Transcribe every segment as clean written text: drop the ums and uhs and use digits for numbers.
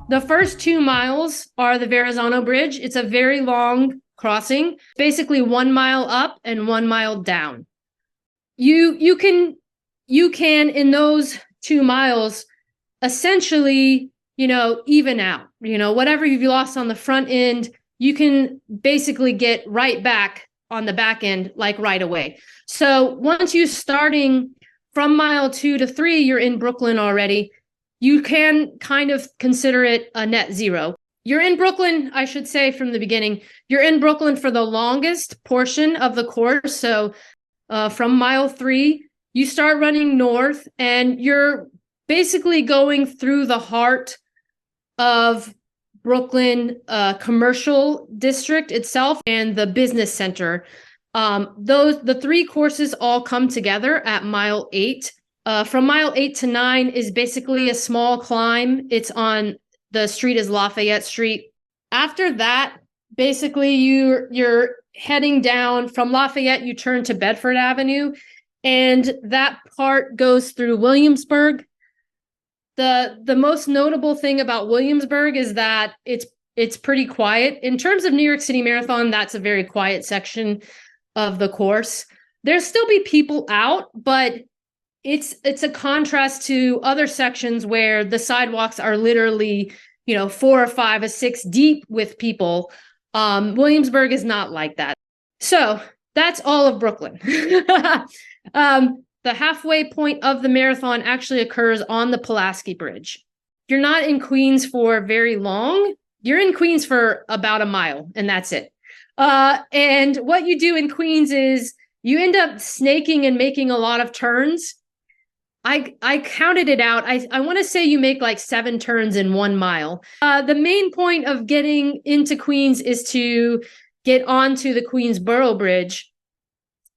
The first 2 miles are the Verrazano Bridge. It's a very long crossing, basically 1 mile up and 1 mile down. You can in those 2 miles essentially, even out. Whatever you've lost on the front end, you can basically get right back on the back end, like right away. So once you're starting from mile 2 to 3, you're in Brooklyn already. You can kind of consider it a net zero. You're in Brooklyn, I should say from the beginning, you're in Brooklyn for the longest portion of the course. So from mile 3, you start running north and you're basically going through the heart of Brooklyn commercial district itself and the business center. The 3 courses all come together at mile 8. From mile 8 to 9 is basically a small climb. It's on the street is Lafayette Street. After that, basically you're heading down from Lafayette, you turn to Bedford Avenue, and that part goes through Williamsburg. The most notable thing about Williamsburg is that it's pretty quiet. In terms of New York City Marathon, that's a very quiet section of the course. There'll still be people out, but it's a contrast to other sections where the sidewalks are literally, 4 or 5 or 6 deep with people. Williamsburg is not like that. So that's all of Brooklyn. The halfway point of the marathon actually occurs on the Pulaski Bridge. You're not in Queens for very long. You're in Queens for about a mile, and that's it. And what you do in Queens is you end up snaking and making a lot of turns. I counted it out. I want to say you make like 7 turns in 1 mile. The main point of getting into Queens is to get onto the Queensboro Bridge.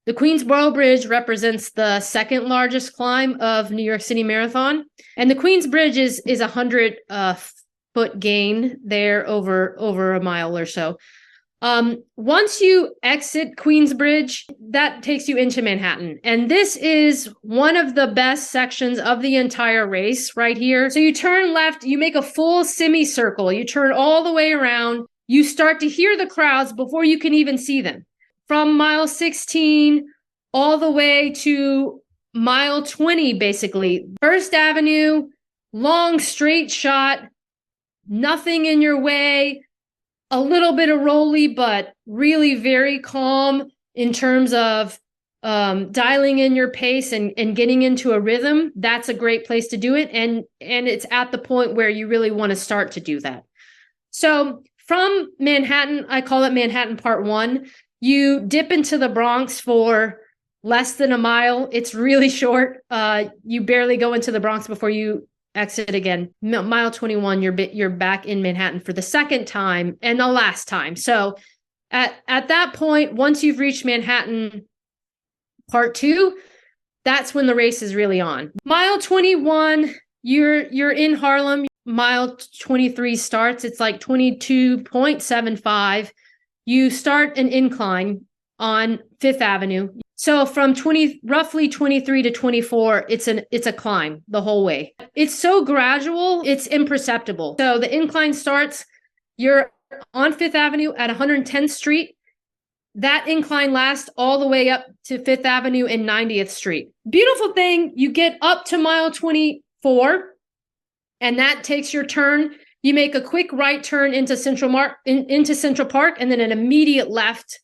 The Queensboro Bridge represents the second largest climb of New York City Marathon. And the Queens Bridge is 100 foot gain there over a mile or so. Once you exit Queensbridge, that takes you into Manhattan. And this is one of the best sections of the entire race right here. So you turn left, you make a full semicircle, you turn all the way around, you start to hear the crowds before you can even see them. From mile 16 all the way to mile 20, basically. First Avenue, long straight shot, nothing in your way. A little bit of rolly, but really very calm in terms of dialing in your pace and getting into a rhythm. That's a great place to do it. And it's at the point where you really want to start to do that. So from Manhattan, I call it Manhattan Part 1. You dip into the Bronx for less than a mile. It's really short. You barely go into the Bronx before you exit again. Mile 21, you're back in Manhattan for the second time and the last time. So at that point, once you've reached Manhattan Part 2, that's when the race is really on. Mile 21, you're in Harlem. Mile 23 starts. It's like 22.75. You start an incline on 5th Avenue. So from roughly 23 to 24, it's a climb the whole way. It's so gradual, it's imperceptible. So the incline starts, you're on 5th Avenue at 110th Street. That incline lasts all the way up to 5th Avenue and 90th Street. Beautiful thing, you get up to mile 24, and that takes your turn. You make a quick right turn into Central Park, and then an immediate left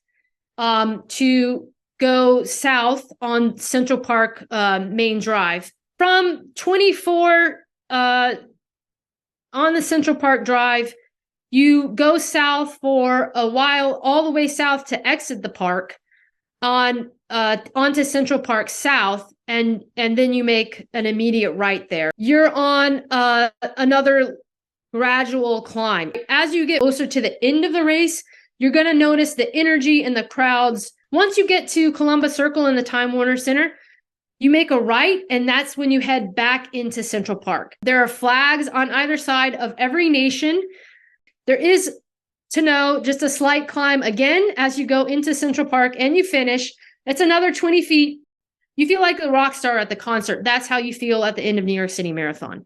to go south on Central Park Main Drive. From 24 on the Central Park Drive, you go south for a while, all the way south to exit the park onto Central Park South, and then you make an immediate right there. You're on another gradual climb. As you get closer to the end of the race, you're going to notice the energy in the crowds. Once you get to Columbus Circle in the Time Warner Center, you make a right, and that's when you head back into Central Park. There are flags on either side of every nation. There is, to know, just a slight climb again as you go into Central Park and you finish. It's another 20 feet. You feel like a rock star at the concert. That's how you feel at the end of New York City Marathon.